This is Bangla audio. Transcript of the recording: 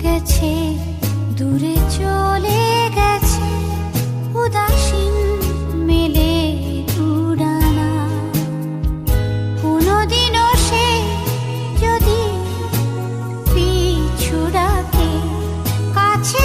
গেছে, দূরে চলে গেছে উদাসীন মেলে উড়ানা। কোনোদিনও সে যদি পিছু ডাকে, কাছে